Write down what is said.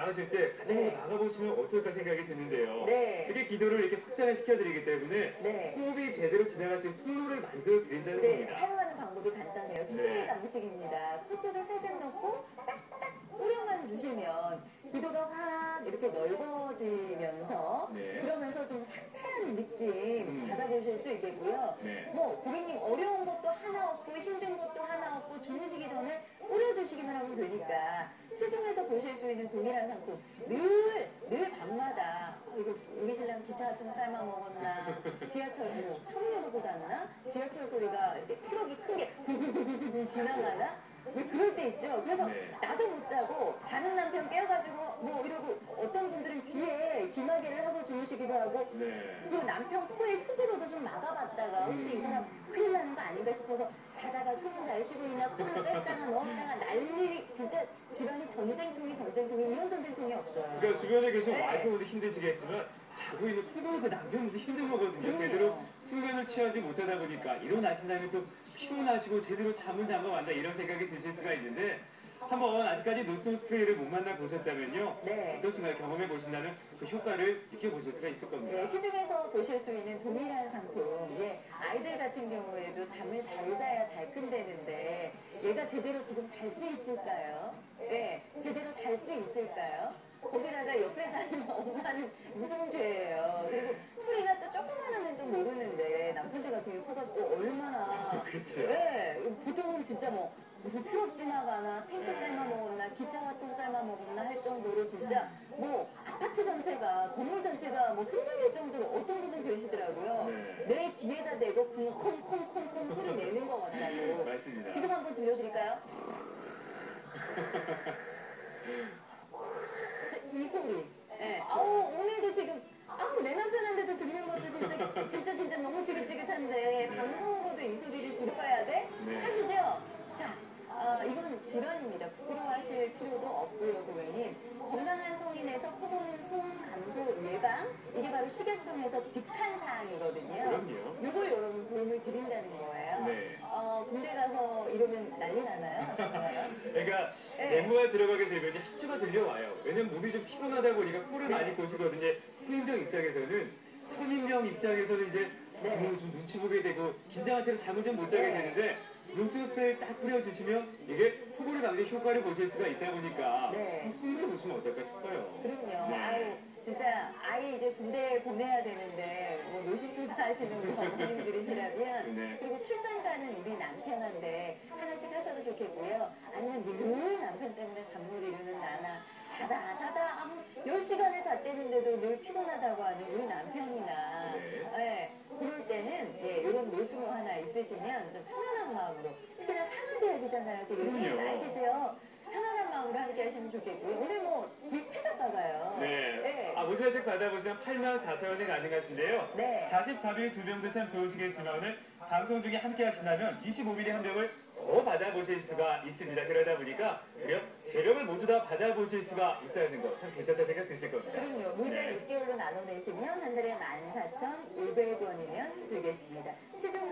나가실 때 가장 네. 나가보시면 어떨까 생각이 드는데요. 네. 그게 기도를 이렇게 확장을 시켜드리기 때문에 네. 호흡이 제대로 지나갈 수 있는 통로를 만들어 드린다는 네, 겁니다. 사용하는 방법이 간단해요. 스프레이 방식입니다. 콧속에 살짝 넣고 딱딱 뿌려만 주시면 기도가 확 이렇게 넓어지면서 네. 그러면서 좀 상쾌한 느낌 받아보실 수 있겠고요. 네. 뭐 고객님 어려운 것도 하나 없고 힘든 것도 하나 없고 주무시기 전에 뿌려주시기만 하면 되니까 시중에서 보실 수 있는 동일한 상품 늘 밤마다 이거 우리 신랑 기차 같은 거 삶아 먹었나 지하철 뭐 청료로 갔나 지하철 소리가 이렇게 트럭이 크게 붕붕붕붕 지나가나 왜 그럴 때 있죠. 그래서 네. 나도 못 자고 자는 남편 깨워가지고 뭐 이러고 어떤 분들은 귀에 귀마개를 하고 주무시기도 하고 네. 그 남편 코에 휴지로도 좀 막아봤다가 혹시 이 사람 큰일 나는 거 아닌가 싶어서 자다가 숨은 잘 쉬고 있나 코를 뺐다가 넣었다가 난리 진짜 집안이 전쟁통이 이런 전쟁통이 없어요. 그러니까 주변에 계신 네. 와이프분도 힘드시겠지만 자고 있는 피곤한 그 남편분도 힘든 거거든요. 그럼요. 제대로 숙면을 취하지 못하다 보니까 일어나신 다음에 또 피곤하시고 제대로 잠은 잠 못 잔다 이런 생각이 드실 수가 있는데 한번 아직까지 노스온 스프레이를 못 만나 보셨다면요. 네. 어떠신가요? 경험해 보신다면 그 효과를 느껴보실 수가 있을 겁니다. 네, 시중에서 보실 수 있는 동일한 상품. 예, 아이들 같은 경우에도 잠을 잘 자야 잘 끈대는데 얘가 제대로 지금 잘 수 있을까요? 네, 제대로 잘 수 있을까요? 거기다가 옆에 자는 엄마는 무슨 죄예요? 그리고 소리가 또 조금만 하면 또 모르는데 남편들 같은 경우 코가 또 얼마나 그렇죠. 네, 보통은 진짜 뭐 무슨 트럭 지나가나 탱크 삶아 먹었나 기차 같은 삶아 먹었나 할 정도로 진짜 뭐 아파트 전체가 건물 전체가 뭐 흔들릴 정도로 어떤 분은 그러시더라고요. 네. 내 귀에다 대고 그냥 콩콩콩콩 소리 내는 것 같다고. 맞습니다. 지금 한번 들려드릴까요? 이 소리. 네. 아우 오늘도 지금 아우 내 남편한테도 듣는 것도 진짜 너무 지긋지긋한데 방송으로도 이 소리를 들어봐야 돼? 네. 하시죠? 자, 이건 질환입니다. 부끄러워하실 필요도 없고요, 고객님. 건강한 성인에서 코고는 소음 감소 예방 이게 바로 식약청에서 득한 사항이거든요. 그럼요. 이걸 여러분 도움을 드린다는 거예요. 네. 군대 가서 이러면 난리 나나요? 그러니까 네. 내무가 들어가게 되면 합주가 들려와요. 왜냐면 몸이 좀 피곤하다 보니까 코를 네. 많이 고시거든요. 후임병 입장에서는 선임병 입장에서는 이제 네. 좀 눈치 보게 되고 긴장한 채로 잠을 좀 못 자게 네. 되는데 노스페를 딱 뿌려주시면 이게 코골이 방지 효과를 보실 수가 있다 보니까 네. 후임병 보시면 어떨까 싶어요. 그럼요. 네. 아유, 진짜 아이 이제 군대에 보내야 되는데 뭐 노식주사 하시는 우리 어머님들이시라면 네. 그리고 출장 가는 우리 남편한테 하나씩 하셔도 좋겠고요. 아니면 늘 남편 때문에 잠 못 이루는 나나 자다 아무 10시간을 잤대는데도 늘 피곤하다고 하는 우리 남편이나 네. 예, 그럴 때는 예, 이런 노스모 하나 있으시면 좀 편안한 마음으로 특히나 산후제야 되잖아요. 그럼요. 아시죠? 편안한 마음으로 함께 하시면 좋겠고요. 오늘 뭐 되게 최저가가요. 네. 네. 모두 혜택 받아보시면 84,000원이 가능하신데요. 네. 44bil 2병도 참 좋으시겠지만 오늘 방송 중에 함께 하신다면 25mm 한 병을 더 받아보실 수가 있습니다. 그러다 보니까 무려 3병을 모두 다 받아보실 수가 있다는 거 참 괜찮다 생각 드실 겁니다. 그럼요. 무이자 네. 6개월로 나눠내시면 한 달에 14,500원이면 되겠습니다. 시중